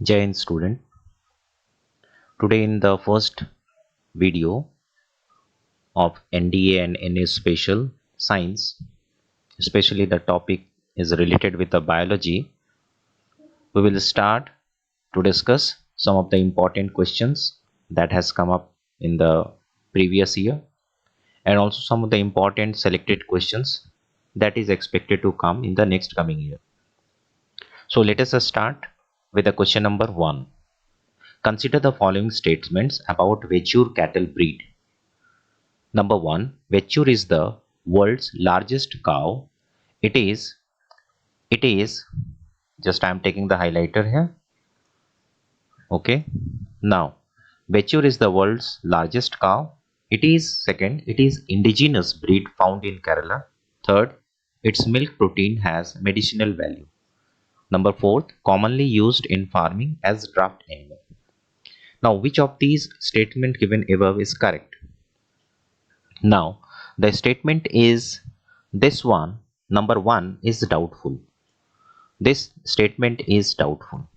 Jai Hind student. Today in the first video of NDA and NA Special Science, especially the topic is related with the biology, we will start to discuss some of the important questions that has come up in the previous year and also some of the important selected questions that is expected to come in the next coming year. So let us start with the question number 1. Consider the following statements about Vechur cattle breed. Number 1. Vechur is the world's largest cow. It is, just I am taking the highlighter here. Okay. Now, Vechur is the world's largest cow. It is, second, it is indigenous breed found in Kerala. Third, its milk protein has medicinal value. Number 4, commonly used in farming as draft animal. Now, which of these statements given above is correct? Now, the statement is this one, number 1 is doubtful. This statement is doubtful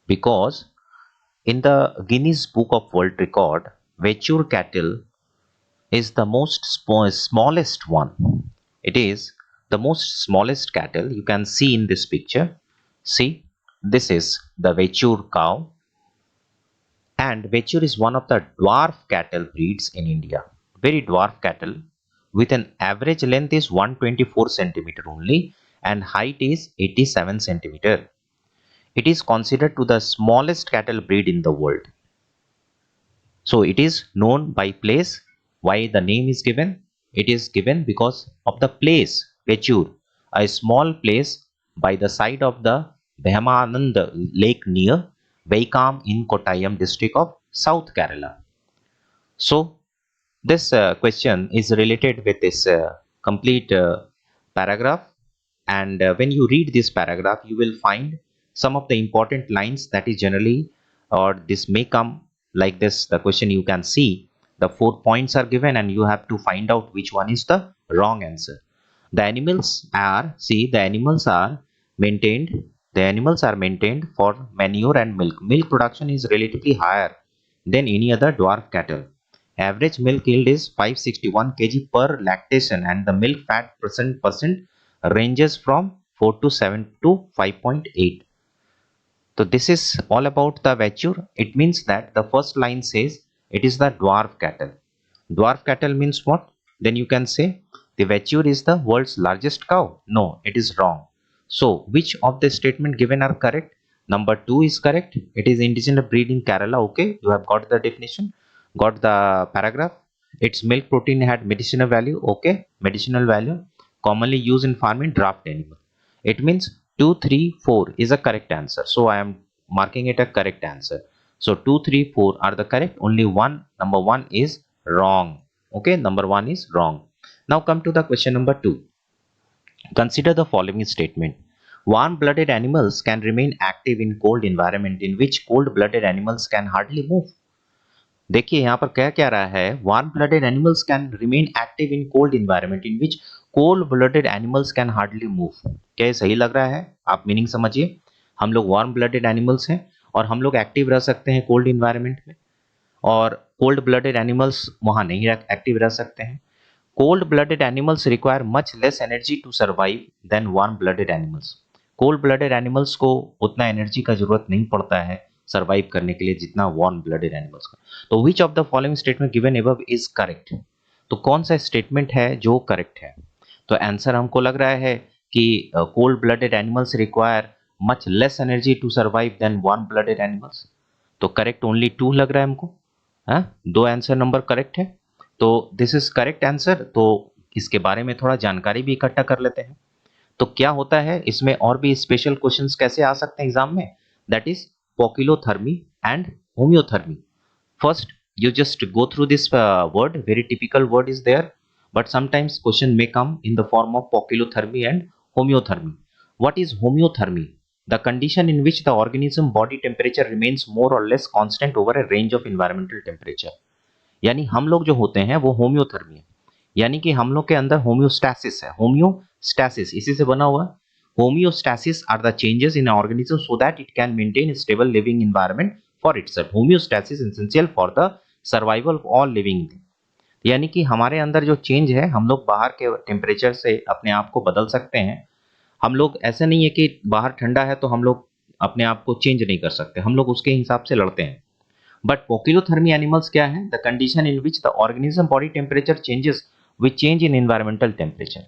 because in the Guinness Book of World Record, Vechur cattle is the most smallest one. It is the most smallest cattle you can see in this picture. See, this is the Vechur cow, and Vechur is one of the dwarf cattle breeds in India. Very dwarf cattle with an average length is 124 centimeter only and height is 87 centimeter. It is considered to the smallest cattle breed in the world. So it is known by place. Why the name is given? It is given because of the place, Vechur, a small place by the side of the Bhemaanand lake near Vaikam in Kottayam district of South Kerala. So this question is related with this complete paragraph, and when you read this paragraph you will find some of the important lines that is generally, or this may come like this. The question you can see the 4 points are given and you have to find out which one is the wrong answer. The animals are maintained for manure and milk production is relatively higher than any other dwarf cattle. Average milk yield is 561 kg per lactation and the milk fat percent ranges from 4 to 7 to 5.8. So this is all about the Vechur. It means that the first line says it is the dwarf cattle. Dwarf cattle means what? Then you can say the Vechur is the world's largest cow. No, it is wrong. So which of the statement given are correct? Number 2 is correct. It is indigenous breed in Kerala. Okay, you have got the definition, got the paragraph. Its milk protein had medicinal value. Okay, medicinal value. Commonly used in farming, draft animal. It means 2, 3, 4 is a correct answer. So I am marking it a correct answer. So 2, 3, 4 are the correct. Only one, number 1 is wrong. Okay, number 1 is wrong. Now come to the question number 2. Consider the following statement. Warm-blooded animals can remain active in cold environment in which cold-blooded animals can hardly move. देखिए यहाँ पर कह क्या रहा है, warm blooded animals can remain active in cold environment in which cold blooded animals can hardly move. क्या ये सही लग रहा है? आप मीनिंग समझिए. हम लोग वार्म ब्लडेड एनिमल्स हैं और हम लोग एक्टिव रह सकते हैं कोल्ड इन्वायरमेंट में, और कोल्ड ब्लडेड एनिमल्स वहाँ नहीं एक्टिव रह सकते हैं. Cold blooded animals require much less energy to survive than warm blooded animals. Cold blooded animals को उतना एनर्जी का जरूरत नहीं पड़ता है सर्वाइव करने के लिए जितना वार्म ब्लडेड एनिमल्स का. तो विच of the following statement given above is correct. तो कौन सा स्टेटमेंट है जो करेक्ट है? तो आंसर हमको लग रहा है कि cold blooded animals require much less energy to survive than warm blooded animals. तो करेक्ट ओनली 2 लग रहा है हमको. हाँ, 2 आंसर नंबर करेक्ट है. तो दिस इज करेक्ट आंसर. तो इसके बारे में थोड़ा जानकारी भी इकट्ठा कर लेते हैं. तो क्या होता है इसमें, और भी स्पेशल क्वेश्चंस कैसे आ सकते हैं एग्जाम में, that is poikilothermy and homeothermy. First, you just go through this word. Very typical word is there, but sometimes question may come in the form of poikilothermy and homeothermy. What is homeothermy? The condition in which the organism body temperature remains more or less constant over a range of environmental temperature. यानी हम लोग जो होते हैं वो होम्योथर्मी है, यानी कि हम लोग के अंदर होम्योस्टैसिस है. होम्योस्टैसिस इसी से बना हुआ. Homeostasis are the changes in an organism so that it can maintain a stable living environment for itself. Homeostasis is essential for the survival of all living things. यानी कि हमारे अंदर जो चेंज है, हम लोग बाहर के टेम्परेचर से अपने आप को बदल सकते हैं। हम लोग ऐसा नहीं है कि बाहर ठंडा है तो हम लोग अपने आप को चेंज नहीं कर सकते, हम लोग उसके हिसाब से लड़ते हैं। बट पोकिलोथर्मी एनिमल्स क्या है? The condition in which the organism body temperature changes with change in environmental temperature.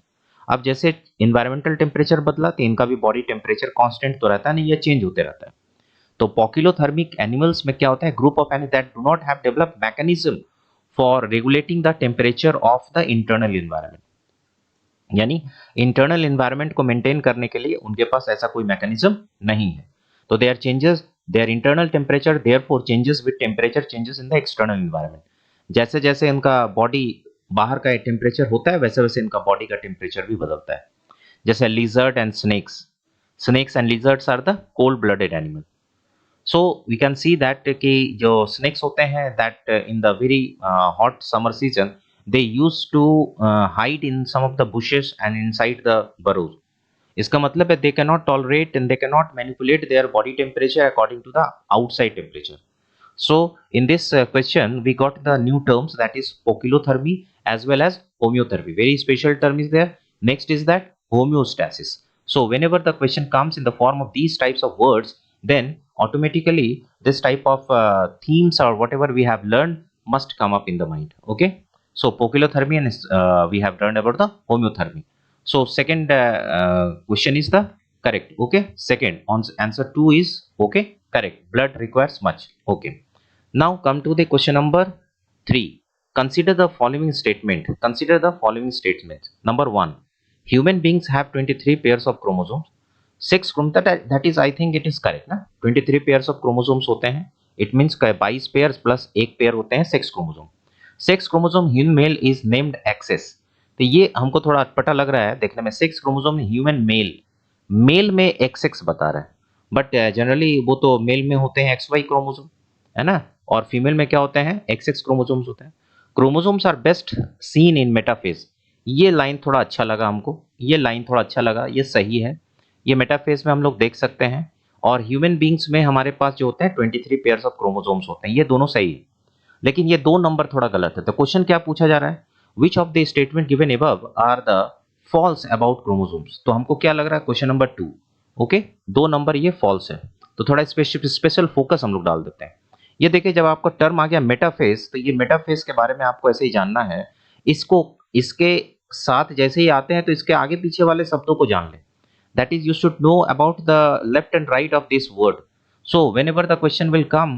अब जैसे एनवायरमेंटल टेम्परेचर बदला तो इनका भी बॉडी टेम्परेचर कांस्टेंट तो रहता नहीं, ये चेंज होते रहता है। तो पोकिलोथर्मिक एनिमल्स में क्या होता है? Group of animals that do not have developed mechanism for regulating the temperature of the internal environment, यानी इंटरनल एनवायरनमेंट को मेंटेन करने के लिए उनके पास ऐसा कोई मैकेनिज्म नहीं है। तो their changes their internal temperature therefore changes with temperature changes in the external environment. जैसे जैसे इनका बॉडी बाहर का टेम्परेचर होता है वैसे वैसे इनका बॉडी का टेम्परेचर भी बदलता है। जैसे lizard and snakes and lizards are the cold blooded animal. So we can see that कि जो स्नेक्स होते हैं that in the very hot summer season they used to hide in some of the bushes and inside the burrows. इसका मतलब है they cannot tolerate and they cannot manipulate their body temperature according to the outside temperature. So in this question we got the new terms, that is poikilothermy as well as homeothermy. Very special term is there. Next is that homeostasis. So whenever the question comes in the form of these types of words, then automatically this type of themes or whatever we have learned must come up in the mind. Okay. So poikilothermy and we have learned about the homeothermy. So second question is the correct. Okay, second answer 2 is okay, correct. Blood requires much. Okay, now come to the question number 3. Consider the following statement. Consider the following statements. Number 1, human beings have 23 pairs of chromosomes. 6 chromosomes, that is I think it is correct ना, 23 pairs of chromosomes होते हैं. It means 22 pairs plus एक pair होते हैं 6 chromosome. Sex chromosome human male is named access. तो ये हमको थोड़ा अटपटा लग रहा है देखने में, सेक्स क्रोमोसोम ह्यूमन मेल में एक्स बता रहा है, बट जनरली वो तो मेल में होते हैं XY क्रोमोसोम है ना, और फीमेल में क्या होते हैं XX क्रोमोसोम्स होते हैं। Chromosomes are best seen in metaphase. ये लाइन थोड़ा अच्छा लगा हमको, ये लाइन थोड़ा अच्छा लगा, ये सही है, ये मेटाफेज में हम लोग देख सकते हैं। और ह्यूमन बींग्स में हमारे पास जो होते हैं 23 पेयर्स ऑफ क्रोमोसोम्स होते हैं, ये दोनों सही है, लेकिन ये 2 नंबर थोड़ा गलत है। तो क्वेश्चन क्या पूछा जा रहा है? Which of the statement given above are the false about chromosomes. तो हमको क्या लग रहा है क्वेश्चन नंबर 2, ओके 2 नंबर ये फॉल्स है। तो थोड़ा स्पेशल फोकस हम लोग डाल देते हैं। ये देखिए जब आपका टर्म आ गया मेटाफेज, तो ये मेटाफेज के बारे में आपको ऐसे ही जानना है। इसको इसके साथ जैसे ही आते हैं तो इसके आगे पीछे वाले शब्दों को जान लें। That is you should know about the left and right of this word. So whenever the question will come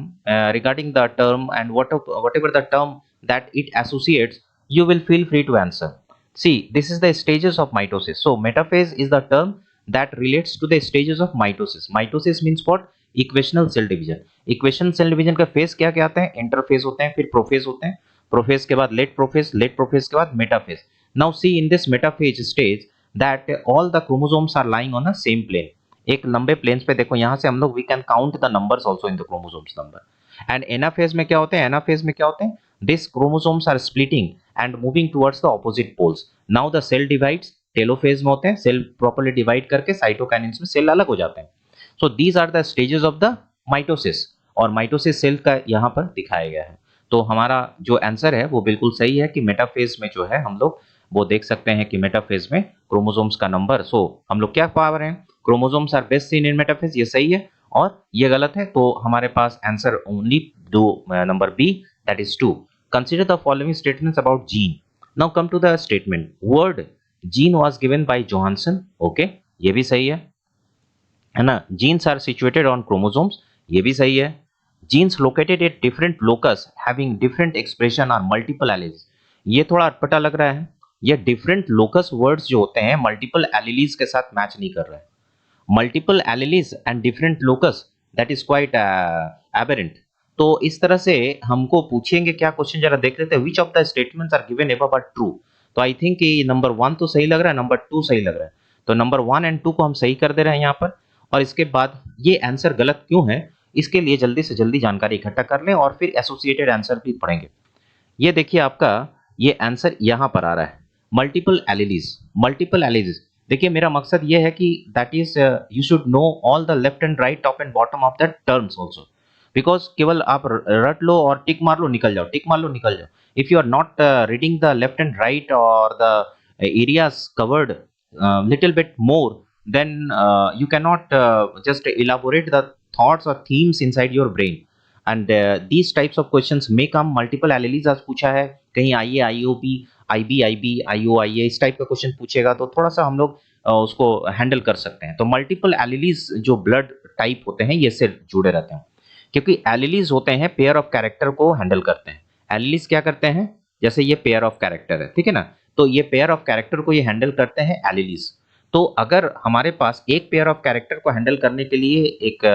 regarding the term and whatever the term that it associates, you will feel free to answer. See, this is the stages of mitosis. So metaphase is the term that relates to the stages of mitosis. Mitosis means what? Equational cell division. Equational cell division का phase क्या क्या आते हैं? Interphase होते हैं, फिर prophase होते हैं, प्रोफेज के बाद लेट प्रोफेज के बाद metaphase. Now see in this metaphase stage that all the chromosomes are lying on the same plane. एक लंबे प्लेन्स पे देखो, यहाँ से हम लोग we can count the numbers also in the chromosomes number. And anaphase में क्या होते हैं? एनाफेज में क्या होते हैं? This chromosomes are splitting and moving towards the opposite poles. Now the cell divides. Telophase में होते हैं, सेल प्रॉपर्ली डिवाइड करके साइटोकाइनेसिस में सेल अलग हो जाते हैं. So these are the stages of the mitosis, और माइटोसिस सेल का यहाँ पर दिखाया गया है. तो हमारा जो आंसर है वो बिल्कुल सही है कि मेटाफेज में जो है हम लोग वो देख सकते हैं कि मेटाफेज में क्रोमोसोम्स का नंबर. सो हम लोग क्या पा रहे हैं? Chromosomes are best seen in metaphase, ये सही है और ये गलत है. तो हमारे पास answer only number B, that is 2. Consider the following statements about gene. Now come to the statement. Word gene was given by Johannsen. Okay, ये भी सही है ना. Genes are situated on chromosomes, ये भी सही है. Genes located at different locus having different expression are multiple alleles. ये थोड़ा अटपटा लग रहा है. ये डिफरेंट लोकस वर्ड्स जो होते हैं मल्टीपल एलील्स के साथ मैच नहीं कर रहे हैं. Multiple alleles and different locus, that is quite aberrant. तो इस तरह से हमको पूछेंगे क्या क्वेश्चन, जरा देख लेते हैं. Which of the statements are given above are true. तो आई थिंक कि नंबर 1 तो सही लग रहा है, नंबर 2 सही लग रहा है. तो नंबर 1 एंड 2 को हम सही कर दे रहे हैं यहाँ पर. और इसके बाद ये आंसर गलत क्यों है, इसके लिए जल्दी से जल्दी जानकारी इकट्ठा कर लें और फिर एसोसिएटेड आंसर भी पढ़ेंगे. ये देखिए आपका ये आंसर यहाँ पर आ रहा है, मल्टीपल एलील्स. मल्टीपल एलील्स देखिए मेरा मकसद ये है कि that is you should know all the left and right top and bottom of the terms also, because केवल आप रट लो और टिक मार लो निकल जाओ, टिक मार लो निकल जाओ. If you are not reading the left and right और the areas covered little bit more, then you cannot just elaborate the thoughts or themes inside your brain. And these types of questions may come. Multiple alleles आज पूछा है, कहीं I A I O P I B I B I O I A इस type का question पूछेगा तो थोड़ा सा हम लोग उसको हैंडल कर सकते हैं. तो मल्टीपल एलिलीज जो ब्लड टाइप होते हैं ये से जुड़े रहते हैं, क्योंकि एलिलीज होते हैं पेयर ऑफ कैरेक्टर को हैंडल करते हैं. एलिलीज क्या करते हैं, जैसे ये पेयर ऑफ कैरेक्टर है, ठीक है ना, तो ये पेयर ऑफ कैरेक्टर को ये हैंडल करते हैं एलिलीज. तो अगर हमारे पास एक पेयर ऑफ कैरेक्टर को हैंडल करने के लिए एक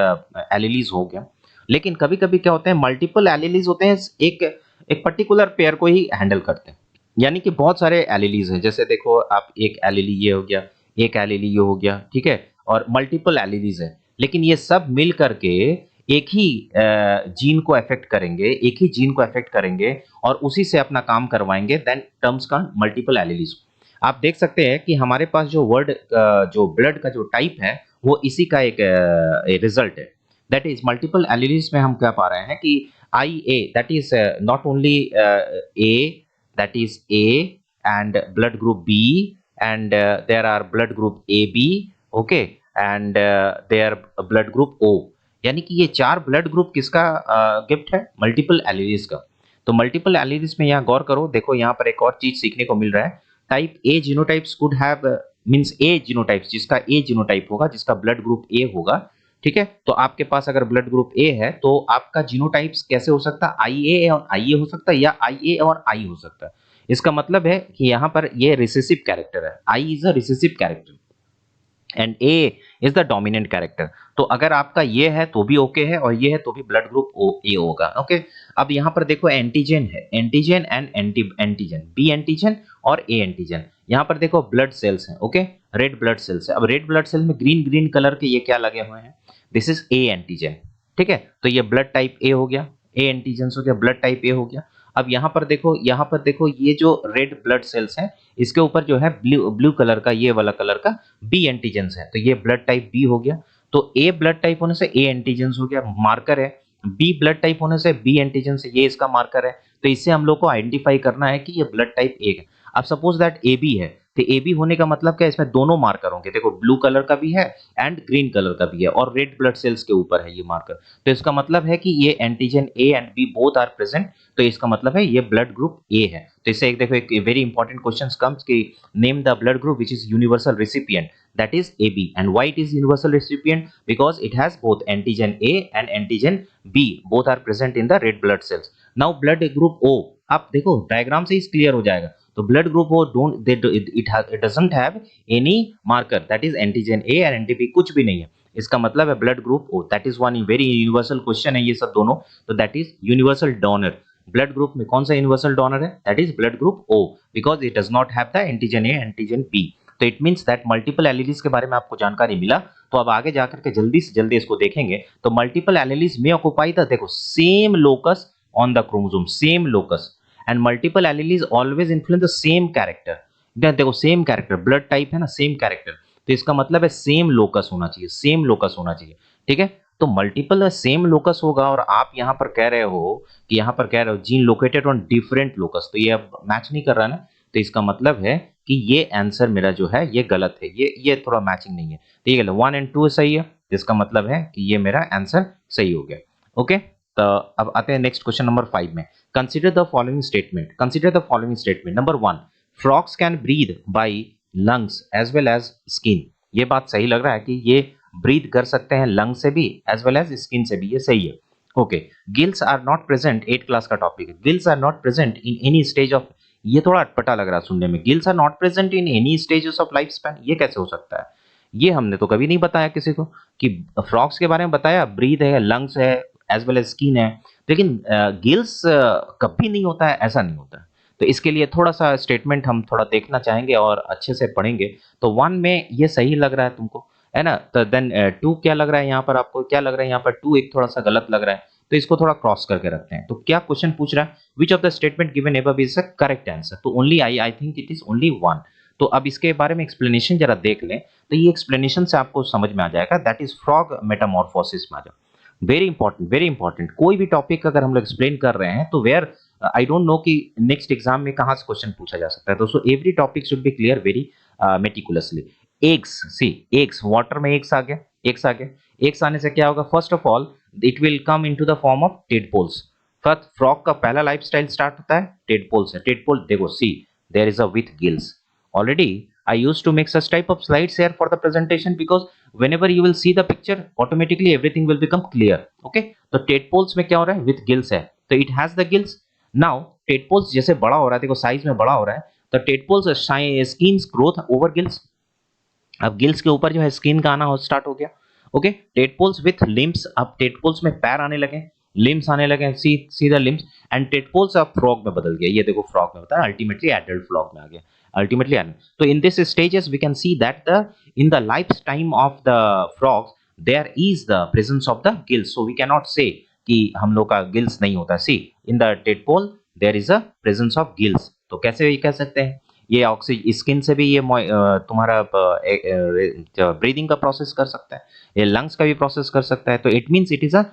एलिलीज हो गया, लेकिन कभी कभी क्या होते हैं मल्टीपल एलिलीज होते हैं एक एक पर्टिकुलर पेयर को ही हैंडल करते हैं. यानी कि बहुत सारे एलिलीज हैं, जैसे देखो आप एक एलिली ये हो गया, एक एलिली ये हो गया, ठीक है, और मल्टीपल एलिलीज है, लेकिन ये सब मिल करके एक ही जीन को अफेक्ट करेंगे, एक ही जीन को अफेक्ट करेंगे और उसी से अपना काम करवाएंगे, देन टर्म्स का मल्टीपल एलिलीज. आप देख सकते हैं कि हमारे पास जो वर्ड जो ब्लड का जो टाइप है वो इसी का एक रिजल्ट है. दैट इज मल्टीपल एलिलीज में हम क्या पा रहे हैं कि I A that is not only A, that is A and blood group B, and there are blood group AB, okay, and there blood group O. यानी कि ये चार ब्लड ग्रुप किसका गिफ्ट है, मल्टीपल एलिलीज का. तो मल्टीपल एलिलीज में यहाँ गौर करो, देखो यहाँ पर एक और चीज सीखने को मिल रहा है. Type A genotypes could have means A genotypes, जिसका ए जीनोटाइप होगा, जिसका ब्लड ग्रुप ए होगा, ठीक है. तो आपके पास अगर ब्लड ग्रुप ए है तो आपका जीनोटाइप्स कैसे हो सकता है, आई ए और आई ए हो सकता है या आई ए और आई हो सकता है. इसका मतलब है कि यहाँ पर ये रिसेसिव कैरेक्टर है, I is a recessive character and A is the dominant character. तो अगर आपका ये है तो भी ओके है और ये है तो भी ब्लड ग्रुप ओ ए होगा, ओके. अब यहाँ पर देखो एंटीजन है, antigen and antigen, B antigen और ए एंटीजन. यहाँ पर देखो ब्लड सेल्स हैं, ओके, रेड ब्लड सेल्स है. अब रेड ब्लड सेल में ग्रीन ग्रीन कलर के ये क्या लगे हुए हैं, दिस इज ए एंटीजन, ठीक है. तो ये ब्लड टाइप ए हो गया, ए एंटीजन हो गया, ब्लड टाइप ए हो गया. अब यहाँ पर देखो ये जो रेड ब्लड सेल्स हैं इसके ऊपर जो है ब्लू ब्लू कलर का ये वाला कलर का बी एंटीजेंस है, तो ये ब्लड टाइप बी हो गया. तो ए ब्लड टाइप होने से ए एंटीजेंस हो गया, मार्कर है. बी ब्लड टाइप होने से बी एंटीजेंस ये इसका मार्कर है. तो इससे हम लोग को आइडेंटिफाई करना है कि ये ब्लड टाइप ए है. अब सपोज दैट ए बी है, तो ए बी होने का मतलब क्या है, इसमें दोनों मार्कर होंगे, देखो ब्लू कलर का भी है एंड ग्रीन कलर का भी है और रेड ब्लड सेल्स के ऊपर है ये मार्कर. तो इसका मतलब है कि ये antigen A and B both are present, तो इसका मतलब है ये ब्लड ग्रुप ए है. तो इससे एक देखो एक वेरी इंपॉर्टेंट क्वेश्चन कम्स कि name the blood group which is universal recipient, that is AB. And why it is universal recipient? Because it has both antigen A and antigen B, both are present in the red blood cells. Now blood group O, आप देखो diagram से ही clear हो जाएगा. तो blood group O it doesn't have any marker, that is antigen A and antigen B कुछ भी नहीं है. इसका मतलब है blood group O, that is one very universal question है ये सब दोनों. तो that is universal donor. Blood group में कौन सा यूनिवर्सल डोनर है, that is blood group O, because it does not have the antigen A antigen B. तो it means that multiple alleles के बारे में आपको जानकारी मिला. तो अब आगे जाकर के जल्दी से जल्दी इसको देखेंगे. तो मल्टीपल एलिलीज में ऑक्युपाई द देखो same locus on the chromosome, same locus, and multiple alleles always influence the same character. देखो सेम कैरेक्टर, ब्लड टाइप है ना, सेम कैरेक्टर, तो इसका मतलब है सेम लोकस होना चाहिए, सेम लोकस होना चाहिए, ठीक है. तो मल्टीपल सेम लोकस होगा और आप यहाँ पर कह रहे हो कि यहाँ पर कह रहे हो gene located on different locus, तो ये अब मैच नहीं कर रहा ना. तो इसका मतलब है कि ये आंसर मेरा जो है ये गलत है, ये थोड़ा मैचिंग नहीं है. तो ये 1 और 2 सही है, जिसका मतलब है कि ये मेरा आंसर सही हो गया, ओके. तो अब आते हैं नेक्स्ट क्वेश्चन नंबर 5 में. Consider the following statement, consider the following statement. Number 1, frogs can breathe by lungs as well as skin. ये बात सही लग रहा है कि ये ब्रीथ कर सकते हैं लंग से भी एज वेल एज स्किन से भी, ये सही है, okay. Gills are not present, 8 class का टॉपिक है. Gills are not present in any stage of, ये थोड़ा अटपटा लग रहा है सुनने में. Gills are not present in any stages of life span, ये कैसे हो सकता है, ये हमने तो कभी नहीं बताया किसी को. कि फ्रॉग्स के बारे में बताया ब्रीथ है, लंग्स है, एज वेल एज स्किन है, लेकिन गिल्स कभी नहीं होता है, ऐसा नहीं होता है. तो इसके लिए थोड़ा सा स्टेटमेंट हम थोड़ा देखना चाहेंगे और अच्छे से पढ़ेंगे. तो 1 में ये सही लग रहा है तुमको, है ना. तो देन 2 क्या लग रहा है यहाँ पर, आपको क्या लग रहा है यहाँ पर, 2 एक थोड़ा सा गलत लग रहा है. तो इसको थोड़ा क्रॉस करके रखते हैं. तो क्या क्वेश्चन पूछ रहा है, which of the statement given above is the correct answer. तो only I think it is only 1. तो अब इसके बारे में एक्सप्लेनेशन जरा देख लें, तो ये एक्सप्लेनेशन से आपको समझ में आ जाएगा, दैट इज फ्रॉग मेटामॉर्फोसिस में आ जाओ। Very important, very important. कोई भी टॉपिक अगर हम लोग एक्सप्लेन कर रहे हैं तो वेयर आई डोंट नो कि नेक्स्ट एग्जाम में कहाँ से क्वेश्चन पूछा जा सकता है, तो so every topic should be clear very meticulously. Eggs, see eggs, water में एग्स आ गया, एग्स आ गया। एग्स आने से क्या होगा, first of all it will come into the form of tadpoles. First frog का पहला लाइफ स्टाइल स्टार्ट होता है टेडपोल से। टेडपोल देखो, see there is a with gills. Already I used to make such type of slides here for the presentation because whenever you will see the picture, automatically everything will become clear. Okay, तो tadpoles में क्या हो रहा है, with gills है, तो it has the gills. Now tadpoles जैसे बड़ा हो रहा है, देखो साइज में बड़ा हो रहा है, तो tadpoles skins growth over gills। अब गिल्स के ऊपर जो है स्किन का आना स्टार्ट हो गया। ओके, टेडपोल्स विथ लिम्स, अब टेडपोल्स में पैर आने लगे, लिम्स आने लगे, सीधा लिम्स, एंड टेडपोल्स अब फ्रॉग में बदल गया। ये देखो फ्रॉग में होता है, अल्टीमेटली एडल्ट फ्रॉग में आ गया, अल्टीमेटली एडल्ट। तो in this stages we can see that the in the life time of the frogs there is the presence of the gills, so we can not say कि हम लोग का gills नहीं होता। See in the tadpole there is a presence of gills, तो कैसे कह सकते हैं, ये ऑक्सीजन स्किन से भी ये तुम्हारा ब्रीदिंग का प्रोसेस कर सकता है, ये लंग्स का भी प्रोसेस कर सकता है, तो it means it is a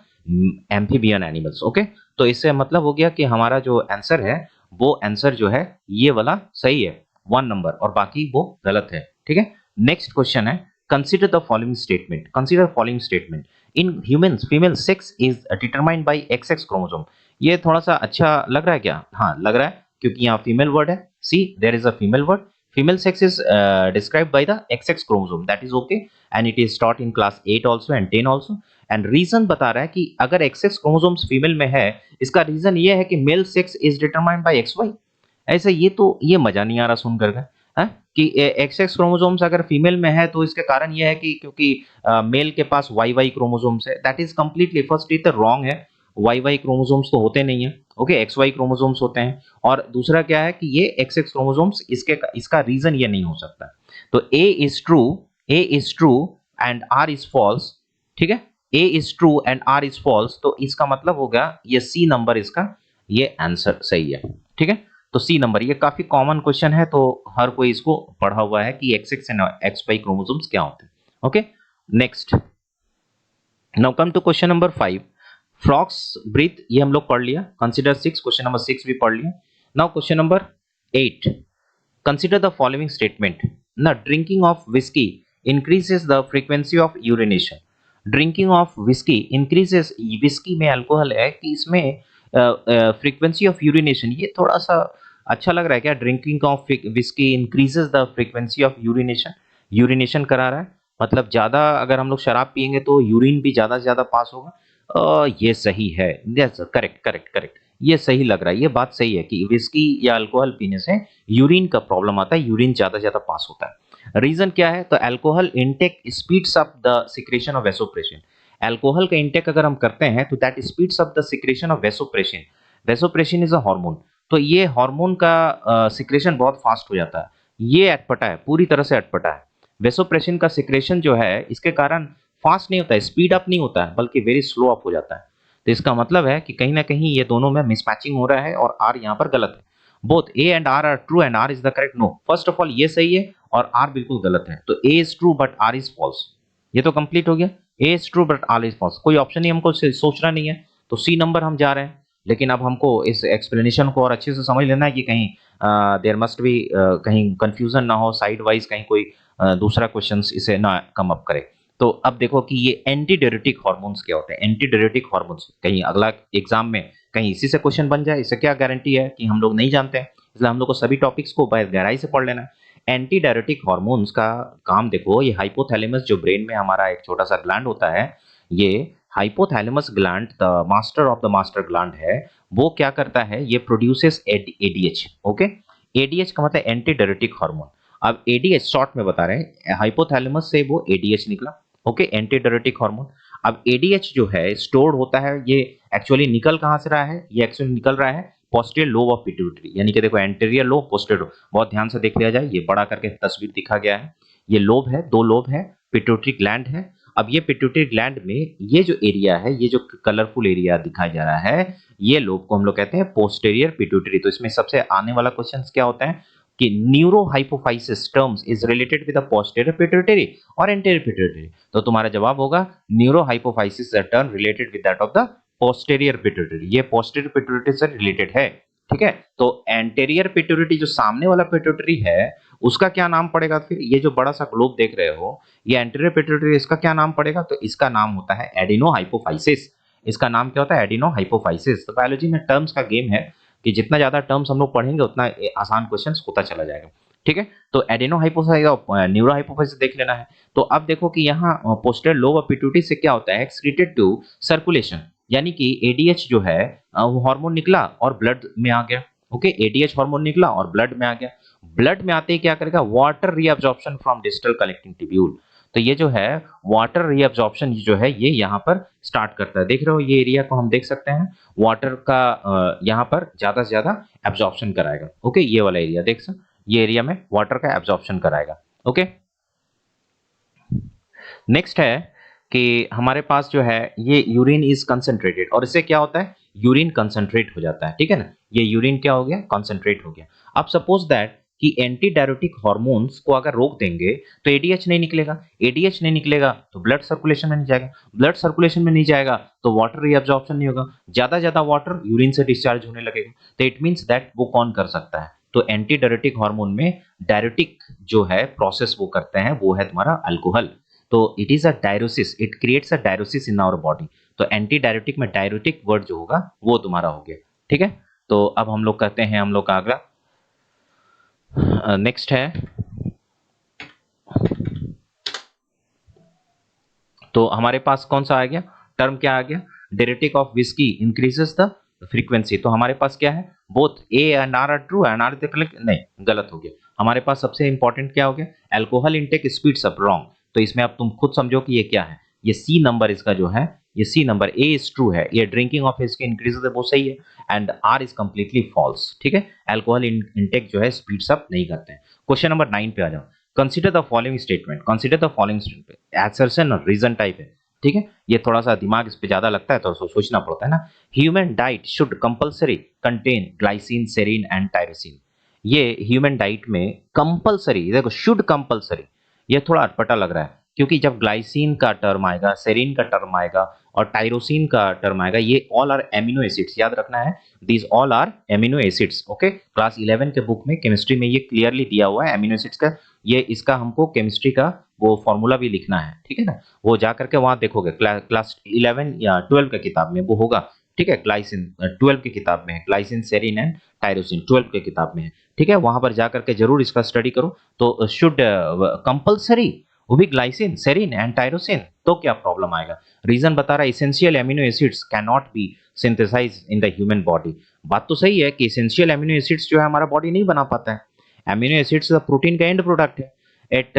amphibian animals. Okay, तो इससे मतलब हो गया कि हमारा जो आंसर है वो आंसर जो है ये वाला सही है 1 नंबर, और बाकी वो गलत है। ठीक है, नेक्स्ट क्वेश्चन है, consider the following statement. Consider following statement, in humans female sex is determined by XX chromosome. ये थोड़ा सा अच्छा लग रहा है क्या? हाँ लग रहा है, क्योंकि यहाँ फीमेल वर्ड है। See, there is a female word. Female sex is described by the XX chromosome. That is okay, and it is taught in class 8 also and 10 also. And reason बता रहा है कि अगर XX chromosomes female में है, इसका reason ये है कि male sex is determined by XY। ऐसे ये मजा नहीं आ रहा सुनकर के, हैं? कि XX क्रोमोसोम्स अगर फीमेल में है तो इसके कारण ये है कि क्योंकि मेल के पास YY क्रोमोसोम्स है। दैट इज कंप्लीटली, फर्स्ट ये तो रॉन्ग है, YY क्रोमोसोम्स तो होते नहीं है। ओके, XY क्रोमोसोम्स होते हैं। और दूसरा क्या है कि ये XX क्रोमोसोम्स, इसका रीजन ये नहीं हो सकता। तो A is true and R is false. ठीक है, A is true and R is false, तो इसका मतलब होगा ये C नंबर इसका ये आंसर सही है। ठीक है, तो C नंबर, ये काफी कॉमन क्वेश्चन है, तो हर कोई इसको पढ़ा हुआ है कि XX एंड XY क्रोमोसोम्स क्या होते हैं। Okay, next, now come to question number 5। Frogs breathe, ये हम लोग पढ़ लिया। कंसीडर 6, क्वेश्चन नंबर 6 भी पढ़ लिया। Now question number 8, consider the following statement. ना drinking of whisky increases the frequency of urination. Drinking of whisky increases, whisky में अल्कोहल है कि इसमें फ्रीक्वेंसी ऑफ यूरिनेशन, ये थोड़ा सा अच्छा लग रहा है क्या? Drinking of whisky increases the frequency of urination, urination करा रहा है, मतलब ज्यादा अगर हम लोग शराब पियेंगे तो यूरिन भी ज्यादा से ज्यादा पास होगा। ये सही है, यस करेक्ट करेक्ट करेक्ट, ये सही लग रहा है, ये बात सही है कि विस्की या अल्कोहल पीने से यूरिन का प्रॉब्लम आता है, यूरिन ज्यादा ज्यादा पास होता है। रीजन क्या है? तो alcohol intake speeds up the secretion of vasopressin. Alcohol का इनटेक अगर हम करते हैं तो that speeds up the secretion of vasopressin. Vasopressin is a hormone, तो ये हार्मोन का सिक्रेशन बहुत फास्ट हो जाता है, ये अटपटा है, पूरी तरह से अटपटा है। वेसोप्रेसिन का सिक्रेशन जो है इसके कारण फास्ट नहीं होता है, स्पीड अप नहीं होता है, बल्कि वेरी स्लो अप हो जाता है। तो इसका मतलब है कि कहीं ना कहीं ये दोनों में मिसमैचिंग हो रहा है और आर यहाँ पर गलत है। Both A and R true and R is the correct. No, first of all ये सही है और आर बिल्कुल गलत है, तो A is true but R is false. ये तो कंप्लीट हो गया, A is true but R is false, कोई ऑप्शन ही हमको सोचना नहीं है, तो सी नंबर हम जा रहे हैं। लेकिन अब हमको इस एक्सप्लेनेशन को और अच्छे से समझ लेना है कि कहीं देयर मस्ट बी कहीं कंफ्यूजन ना हो, साइड वाइज कहीं कोई दूसरा क्वेश्चन इसे ना कम अप करे। तो अब देखो कि ये एंटीडायरेटिक हार्मोन्स क्या होते हैं। एंटीडायरेटिक हार्मोन्स कहीं अगला एग्जाम में कहीं इसी से क्वेश्चन बन जाए, इससे क्या गारंटी है कि हम लोग नहीं जानते हैं, इसलिए हम लोग को सभी टॉपिक्स को गहराई से पढ़ लेना है। एंटीडायरेटिक हार्मोन्स का काम देखो, ये हाइपोथैलेमस जो ब्रेन में हमारा एक छोटा सा ग्लैंड होता है, ये hypothalamus gland the master of the master gland है, वो क्या करता है, ये प्रोड्यूसेस एडीएच। ओके, एडीएच का मतलब एंटीडायरेटिक हार्मोन। अब एडीएच शॉर्ट में बता रहे हैं, हाइपोथैलेमस से वो एडीएच निकला। Okay, antidiuretic hormone. अब एडीएच जो है स्टोर्ड होता है, ये एक्चुअली निकल कहां से रहा है? ये एक्चुअली निकल रहा है पोस्टीरियर लोब ऑफ पिट्यूटरी, यानी कि देखो एंटीरियर लोब, पोस्टीरियर लोब, बहुत ध्यान से देख लिया जाए, ये बड़ा करके तस्वीर दिखा गया है। ये लोब है, 2 लोब है, पिट्यूटरी ग्लैंड है। अब ये पिट्यूटरी ग्लैंड में ये जो एरिया है, ये जो कलरफुल एरिया दिखाया जा रहा है, ये लोब को हम लोग कहते हैं पोस्टीरियर पिट्यूटरी। तो इसमें सबसे आने वाला क्वेश्चन क्या होता है? कि neurohypophysis terms is related with the posterior pituitary और एंटीरियर पिट्यूटरी, तो तुम्हारा जवाब होगा neurohypophysis term related with that of the posterior pituitary, ये पोस्टीरियर पिट्यूटरी से रिलेटेड है। ठीक है, तो एंटीरियर पिट्यूटरी जो सामने वाला पिट्यूटरी है उसका क्या नाम पड़ेगा? फिर ये जो बड़ा सा ग्लोब देख रहे हो, ये एंटीरियर पिट्यूटरी, इसका क्या नाम पड़ेगा? तो इसका नाम होता है एडिनोहाइपोफाइसिस। इसका नाम क्या होता है? एडिनोहाइपोफाइसिस। तो बायोलॉजी में टर्म्स का गेम है कि जितना ज्यादा टर्म्स हम लोग पढ़ेंगे उतना आसान क्वेश्चन होता चला जाएगा। ठीक है, तो एडिनोहाइपोफाइसिस और न्यूरोहाइपोफाइसिस देख लेना है। तो अब देखो कि यहाँ पोस्टीरियर लोब ऑफ पिट्यूटरी से क्या होता है? एक्सक्रीटेड टू सर्कुलेशन, यानी कि एडीएच जो है वो हार्मोन निकला और ब्लड में आ गया। ओके, एडीएच हार्मोन निकला और ब्लड में आ गया। ब्लड में आते ही क्या करेगा? Water reabsorption from distal collecting tubule. तो ये जो है वाटर रीअब्जॉर्प्शन जो है ये यहाँ पर स्टार्ट करता है। देख रहे हो ये एरिया को हम देख सकते हैं, वाटर का यहाँ पर ज्यादा से ज्यादा एब्जॉर्प्शन कराएगा। ओके, ये वाला एरिया देख सकते, ये एरिया में वाटर का एब्जॉर्प्शन कराएगा। ओके, नेक्स्ट है कि हमारे पास जो है ये यूरिन इज कंसंट्रेटेड, और इससे क्या होता है? यूरिन कंसंट्रेट हो जाता है। ठीक है ना, ये यूरिन क्या हो गया? कंसंट्रेट हो गया। अब सपोज दैट कि एंटी डायरेटिक हार्मोन्स को अगर रोक देंगे तो एडीएच नहीं निकलेगा, एडीएच नहीं निकलेगा तो ब्लड सर्कुलेशन में नहीं जाएगा, ब्लड सर्कुलेशन में नहीं जाएगा तो वाटर रीअब्जॉर्प्शन नहीं होगा, ज्यादा वाटर यूरिन से डिस्चार्ज होने लगेगा। तो इट मींस दैट वो कौन कर सकता है? तो एंटी डायरेटिक हार्मोन में डायरेटिक जो है प्रोसेस वो करते हैं, वो है तुम्हारा अल्कोहल। तो it is a diuresis, it creates a diuresis in our body. तो एंटी डायरेटिक में डायरेटिक वर्ड जो होगा वो तुम्हारा हो गया। ठीक है, तो अब हम लोग कहते हैं हम लोग का अगला नेक्स्ट है, तो हमारे पास कौन सा आ गया टर्म? क्या आ गया? Diuretic of whisky increases the frequency. तो हमारे पास क्या है? Both A and R are true and R नहीं, गलत हो गया। हमारे पास सबसे इंपॉर्टेंट क्या हो गया? Alcohol intake speeds up, wrong. तो इसमें अब तुम खुद समझो कि ये क्या है। ये सी नंबर इसका जो है, ये C number A is true है, ये ड्रिंकिंग ऑफ विस्की इंक्रीजेस है वो सही है, and R is completely false. ठीक है, अल्कोहल इनटेक जो है स्पीड्स अप नहीं करते हैं। क्वेश्चन नंबर 9 पे आ जाओ। Consider the following statement, consider the following statement, assertion और रीजन टाइप है। ठीक है, ये थोड़ा सा दिमाग इस पे ज्यादा लगता है तो सोचना पड़ता है ना। Human diet should compulsory contain glycine, serine and tyrosine. ये ह्यूमन डाइट में कंपल्सरी, देखो शुड कंपल्सरी, ये थोड़ा अटपटा लग रहा है क्योंकि जब ग्लाइसिन का टर्म आएगा, सेरीन का टर्म आएगा और टायरोसिन का टर्म आएगा, ये ऑल आर एमिनो एसिड्स, याद रखना है, these all are amino acids. Okay, class 11 के बुक में केमिस्ट्री में ये क्लियरली दिया हुआ है एमिनो एसिड्स का। ये इसका हमको केमिस्ट्री का वो फॉर्मूला भी लिखना है। ठीक है ना, वो जा करके वहां देखोगे क्लास 11 या 12 का किताब में वो होगा। ठीक है, ग्लाइसिन 12 की किताब में है, ग्लाइसिन, सेरीन एंड टायरोसिन 12 के किताब में है। ठीक है, वहां पर जा करके जरूर इसका स्टडी करो। तो शुड कंपल्सरी वो भी ग्लाइसिन, सेरीन एंड टायरोसिन, तो क्या प्रॉब्लम आएगा? रीजन बता रहा है, essential amino acids can not be synthesize in the human body. बात तो सही है कि इसेंशियल एमिनो एसिड्स जो है हमारा बॉडी नहीं बना पाता है। एमिनो एसिड्स प्रोटीन का एंड प्रोडक्ट है, it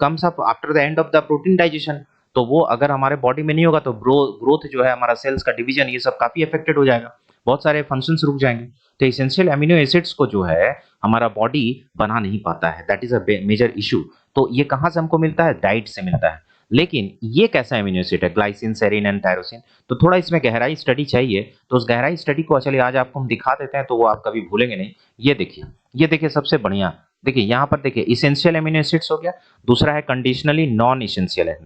comes up after the end of the protein digestion. तो वो अगर हमारे बॉडी में नहीं होगा तो ग्रोथ जो है, हमारा सेल्स का डिवीजन, ये सब काफी अफेक्टेड हो जाएगा, बहुत सारे फंक्शंस रुक जाएंगे। तो इसेंशियल एमिनो एसिड्स को जो है हमारा बॉडी बना नहीं पाता है, that is a major issue. तो ये कहाँ से हमको मिलता है? डाइट से मिलता है। लेकिन ये कैसा एमिनो एसिड है? Glycine, serine and tyrosine. तो थोड़ा इसमें गहराई स्टडी चाहिए, तो उस गहराई स्टडी को चलिए आज आपको हम दिखा देते हैं, तो वो आप कभी भूलेंगे नहीं। ये देखिए, ये देखिए सबसे बढ़िया, देखिए यहाँ पर देखिए इसेंशियल एमिनो एसिड्स हो गया, दूसरा है कंडीशनली नॉन इसेंशियल है,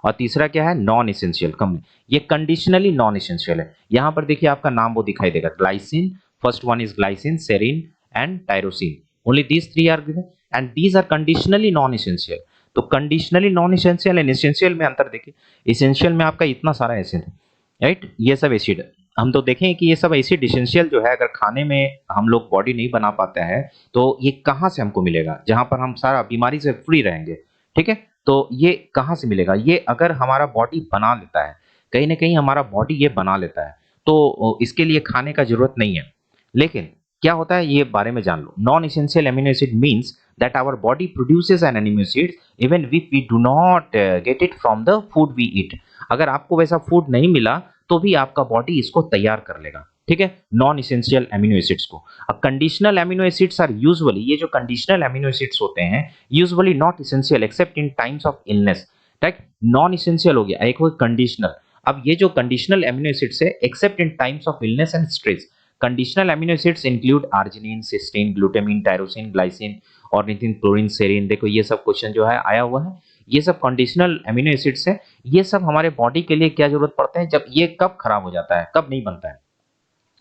और तीसरा क्या है? Non essential. कम, ये कंडीशनली नॉन इसेंशियल है। यहाँ पर देखिए आपका नाम वो दिखाई देगा, glycine, first one is glycine, serine and tyrosine, only these three are given and these are conditionally non essential. तो conditionally non essential and essential में अंतर देखिए, इसेंशियल में आपका इतना सारा एसिड है, राइट, ये सब एसिड है। हम तो देखें कि ये सब एसिड इसेंशियल जो है अगर खाने में हम लोग बॉडी नहीं बना पाते हैं तो ये कहाँ से हमको मिलेगा, जहां पर हम सारा बीमारी से फ्री रहेंगे। ठीक है, तो ये कहाँ से मिलेगा? ये अगर हमारा बॉडी बना लेता है, कहीं ना कहीं हमारा बॉडी ये बना लेता है, तो इसके लिए खाने का जरूरत नहीं है। लेकिन क्या होता है ये बारे में जान लो। Non essential amino acid means that our body produces an amino acid even if we do not get it from the food we eat. अगर आपको वैसा फूड नहीं मिला तो भी आपका बॉडी इसको तैयार कर लेगा। ठीक है, नॉन इसेंशियल एमिनो एसिड्स को। अब conditional amino acids are usually, ये जो कंडीशनल एमिनो एसिड्स होते हैं usually not essential except in times of illness. Right, non essential हो गया, एक हो कंडीशनल। अब ये जो कंडीशनल एमिनो एसिड्स है except in times of illness and stress, conditional amino acids include arginine, cysteine, glutamine, tyrosine, glycine, ornithine, chlorine, serine. देखो ये सब क्वेश्चन जो है आया हुआ है, ये सब कंडीशनल एमिनो एसिड्स है। ये सब हमारे बॉडी के लिए क्या जरूरत पड़ता है, जब ये कब खराब हो जाता है, कब नहीं बनता है।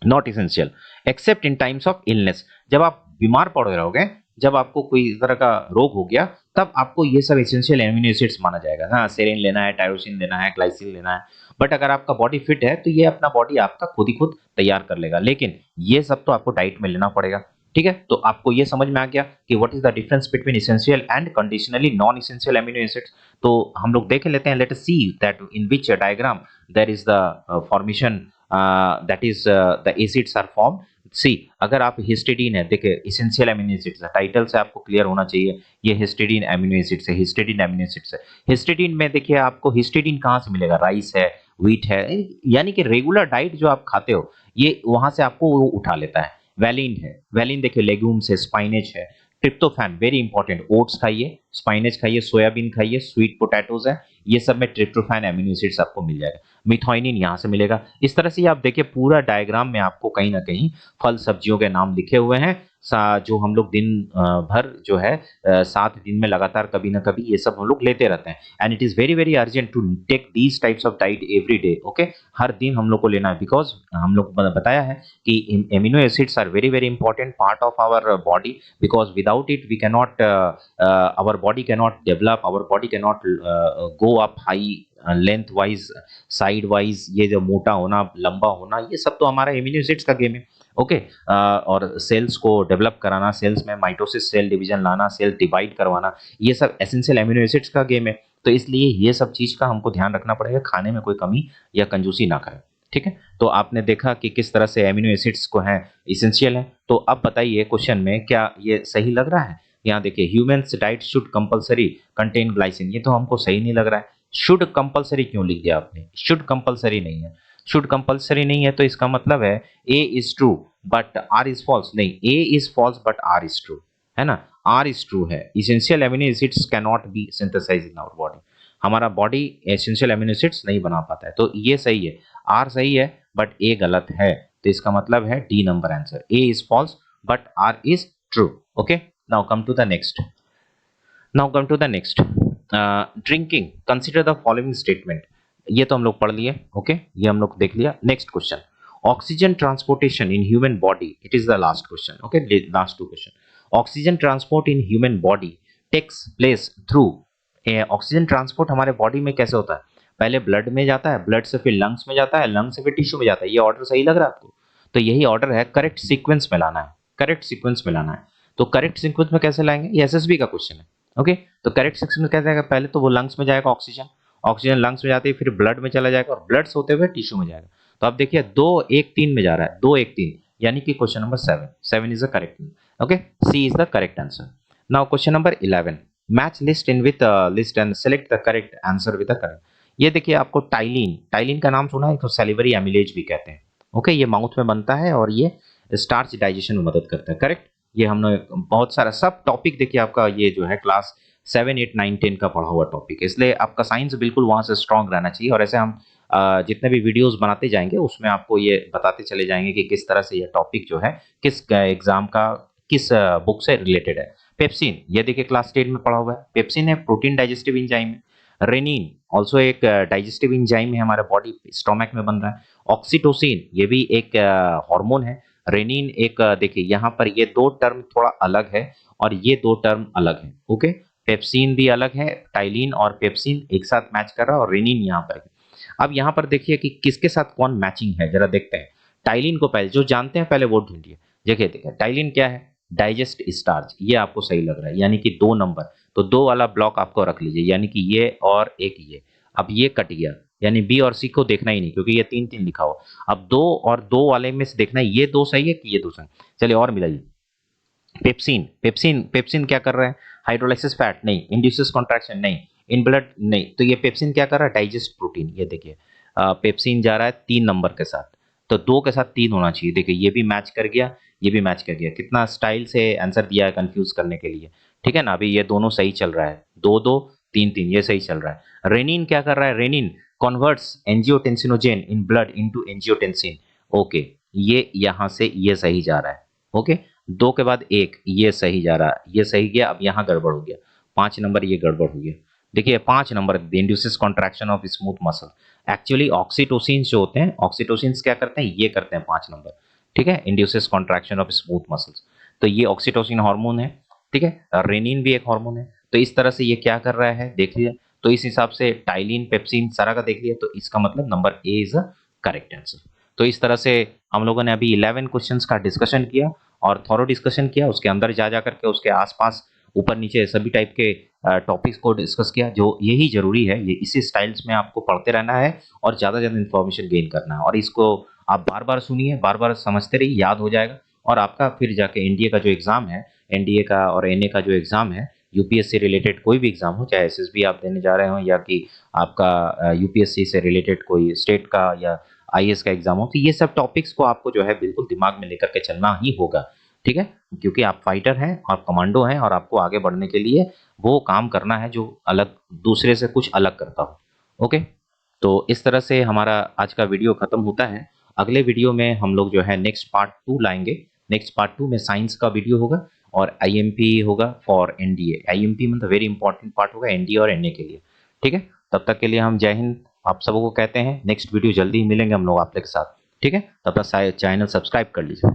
Not essential except in times of illness, जब आप बीमार पड़ रहोगे, जब आपको कोई तरह का रोग हो गया, तब आपको ये सब एसेंशियल एमिनो एसिड्स माना जाएगा। हाँ, सेरीन लेना है, टायरोसिन लेना है, ग्लाइसिन लेना है, बट अगर आपका बॉडी फिट है तो ये अपना बॉडी आपका खुद ही खुद तैयार कर लेगा। लेकिन ये सब तो आपको डाइट में लेना पड़ेगा। ठीक है, तो आपको ये समझ में आ गया कि what is the difference between essential and conditionally non essential amino acids. तो हम लोग देख लेते हैं, let us see that in which diagram there is the formation that is the acids are formed। See, अगर आप हिस्टिडीन है, देखिए इसेंशियल एमिनो एसिड्स है, टाइटल से आपको क्लियर होना चाहिए ये हिस्टिडीन एमिनो एसिड्स है, हिस्टिडीन एमिनो एसिड्स है। हिस्टिडीन में देखिए आपको हिस्टिडीन कहाँ से मिलेगा, राइस है, व्हीट है, यानी कि रेगुलर डाइट जो आप खाते हो ये वहां से आपको वो उठा लेता है। वैलिन है, वैलिन देखिए लेग्यूम्स है, स्पाइनेज है। ट्रिप्टोफैन वेरी इंपॉर्टेंट, ओट्स खाइए, स्पाइनेज खाइए, सोयाबीन खाइए, स्वीट पोटैटोज है, ये सब में ट्रिप्टोफैन एमिनो एसिड्स आपको मिल जाएगा। मिथाइनिन यहाँ से मिलेगा। इस तरह से आप देखिए पूरा डायग्राम में आपको कहीं ना कहीं फल सब्जियों के नाम लिखे हुए हैं, जो हम लोग दिन भर जो है 7 दिन में लगातार कभी ना कभी ये सब हम लोग लेते रहते हैं। And it is very very urgent to take these types of diet every day. Okay, हर दिन हम लोग को लेना है, बिकॉज हम लोग बताया है कि amino acids are very very important part of our body, because without it we cannot our body cannot develop, our body cannot go up high length wise, side wise, ये जो मोटा होना, लंबा होना, ये सब तो हमारा इम्यूनो एसिड्स का गेम है। ओके, और सेल्स को डेवलप कराना, सेल्स में माइटोसिस, सेल डिवीजन लाना, सेल डिवाइड करवाना, ये सब एसेंशियल एमिनो एसिड्स का गेम है। तो इसलिए ये सब चीज का हमको ध्यान रखना पड़ेगा, खाने में कोई कमी या कंजूसी ना करें। ठीक है, तो आपने देखा कि किस तरह से एमिनो एसिड्स को है इसेंशियल है। तो अब बताइए क्वेश्चन में क्या ये सही लग रहा है। यहाँ देखिए, humans diet should compulsory contain glycine, ये तो हमको सही नहीं लग रहा है। शुड कंपलसरी क्यों लिख दिया आपने, शुड कंपलसरी नहीं है। शुड कंपलसरी नहीं है तो इसका मतलब है A is true but R is false. नहीं, A is false but R is true, है ना। आर इज ट्रू है, essential amino acids can not be synthesize in our body, हमारा बॉडी एसेंशियल एमिनो एसिड्स नहीं बना पाता है। तो ये सही है, आर सही है बट ए गलत है। तो इसका मतलब है D number answer, A is false but R is true. Okay, now come to the next, drinking, consider the following statement। ये तो हम लोग पढ़ लिए। ओके, ये हम लोग देख लिया। Next question, oxygen transportation in human body, it is the last question. Okay, last 2 question. Oxygen transport in human body takes place through, oxygen transport हमारे बॉडी में कैसे होता है, पहले ब्लड में जाता है, ब्लड से फिर लंग्स में जाता है, लंग्स से फिर टिश्यू में जाता है। ये ऑर्डर सही लग रहा है आपको, तो यही ऑर्डर है, करेक्ट सीक्वेंस में लाना है, करेक्ट सीक्वेंस में लाना है। तो करेक्ट सीक्वेंस में कैसे लाएंगे, ये एसएसबी का क्वेश्चन है। ओके, तो करेक्ट सीक्वेंस में कैसे आएगा, पहले तो वो लंग्स में जाएगा ऑक्सीजन, ऑक्सीजन लंग्स में जाते ही फिर ब्लड में चला जाएगा और ब्लड से होते हुए टिश्यू में जाएगा। तो आप देखिए 2-1-3 में जा रहा है, 2-1-3, यानी कि question number 7 is the correct. Okay, C is the correct answer. Now question number 11, match list in with list and select the correct answer with the correct. ये देखिए आपको टाइलिन, टाइलिन का नाम सुना है, तो सैलिवरी एमिलेज भी कहते हैं। ओके, ये माउथ में बनता है और ये स्टार्च डाइजेशन में मदद करता है। करेक्ट, ये हमने बहुत सारा सब टॉपिक देखिए आपका ये जो है क्लास 7, 8, 9, 10 का पढ़ा हुआ टॉपिक है, इसलिए आपका साइंस बिल्कुल वहां से स्ट्रांग रहना चाहिए। और ऐसे हम जितने भी वीडियोस बनाते जाएंगे उसमें आपको ये बताते चले जाएंगे कि किस तरह से ये टॉपिक जो है किस एग्जाम का किस बुक से रिलेटेड है। पेप्सिन, ये देखिए क्लास 10 में पढ़ा हुआ है, पेप्सिन है प्रोटीन डाइजेस्टिव इंजाइम है। रेनिन ऑल्सो एक डाइजेस्टिव इंजाइम है, हमारे बॉडी स्टोमक में बन रहा है। ऑक्सीटोसिन, ये भी एक हार्मोन है। रेनिन एक देखिए यहाँ पर ये 2 टर्म थोड़ा अलग है और ये 2 टर्म अलग है। ओके, पेप्सिन भी अलग है, टाइलिन और पेप्सिन एक साथ मैच कर रहा है और रेनिन यहाँ पर है। अब यहाँ पर देखिए कि किसके साथ कौन मैचिंग है, जरा देखते हैं। टाइलिन को पहले जो जानते हैं पहले वो ढूंढिए। देखिए देखिए टाइलिन क्या है, डाइजेस्ट स्टार्च, ये आपको सही लग रहा है, यानी कि 2 नंबर, तो 2 वाला ब्लॉक आपको रख लीजिए, यानी कि ये और एक ये। अब ये कट गया, यानी बी और सी को देखना ही नहीं क्योंकि ये 3-3 लिखा हो। अब 2 और 2 वाले में से देखना है ये 2 सही है कि ये 2 सही। चलिए और मिलाइए। पेप्सिन, पेप्सिन पेप्सिन क्या कर रहा है, हाइड्रोलाइसिस फैट नहीं, इंड्यूसेस कॉन्ट्रैक्शन नहीं, इन ब्लड नहीं, तो ये पेप्सिन क्या कर रहा है, डाइजेस्ट प्रोटीन। ये देखिए पेप्सिन जा रहा है 3 नंबर के साथ, तो 2 के साथ 3 होना चाहिए। देखिए ये भी मैच कर गया, ये भी मैच कर गया, कितना स्टाइल से आंसर दिया है कंफ्यूज करने के लिए। ठीक है ना, अभी ये दोनों सही चल रहा है, 2-2, 3-3, ये सही चल रहा है। रेनिन क्या कर रहा है, renin converts angiotensinogen in blood into angiotensin. Okay, ये यहाँ से ये सही जा रहा है। ओके, 2 के बाद 1 ये सही जा रहा है, ये सही गया। अब यहाँ गड़बड़ हो गया, 5 नंबर ये गड़बड़ हो गया। देखिए 5 number induces contraction of smooth muscle. Actually oxytocin जो होते हैं, ऑक्सीटोसिन क्या करते हैं, ये करते हैं 5 नंबर। ठीक है, induces contraction of smooth muscles. तो ये ऑक्सीटोसिन हार्मोन है। ठीक है, रेनिन भी एक हार्मोन है। तो इस तरह से ये क्या कर रहा है देख लिया। तो इस हिसाब से टाइलिन, पेप्सिन सारा का देख लिया, तो इसका मतलब number A is a correct answer. तो इस तरह से हम लोगों ने अभी 11 क्वेश्चंस का डिस्कशन किया और थॉरो डिस्कशन किया। उसके अंदर जा जा करके उसके आसपास ऊपर नीचे सभी टाइप के टॉपिक्स को डिस्कस किया। जो यही जरूरी है, ये इसी स्टाइल्स में आपको पढ़ते रहना है और ज़्यादा ज़्यादा इन्फॉर्मेशन गेन करना है। और इसको आप बार बार सुनिए, बार बार समझते रहिए, याद हो जाएगा। और आपका फिर जाके एनडीए का जो एग्ज़ाम है, एनडीए का और एनए का जो एग्ज़ाम है, यूपीएससी रिलेटेड कोई भी एग्ज़ाम हो, चाहे एसएसबी आप देने जा रहे हो या कि आपका यूपीएससी से रिलेटेड कोई स्टेट का या आईएएस का एग्ज़ाम हो, तो ये सब टॉपिक्स को आपको जो है बिल्कुल दिमाग में लेकर के चलना ही होगा। ठीक है, क्योंकि आप फाइटर हैं, आप कमांडो हैं और आपको आगे बढ़ने के लिए वो काम करना है जो अलग, दूसरे से कुछ अलग करता हो। ओके, तो इस तरह से हमारा आज का वीडियो खत्म होता है। अगले वीडियो में हम लोग जो है नेक्स्ट पार्ट 2 लाएंगे। नेक्स्ट पार्ट 2 में साइंस का वीडियो होगा और आईएमपी होगा फॉर एनडीए। आईएमपी मतलब वेरी इंपॉर्टेंट पार्ट होगा एनडीए और एनए के लिए। ठीक है, तब तक के लिए हम जय हिंद आप सबों को कहते हैं। नेक्स्ट वीडियो जल्दी ही मिलेंगे हम लोग आप लोग के साथ। ठीक है, तब तक चैनल सब्सक्राइब कर लीजिए।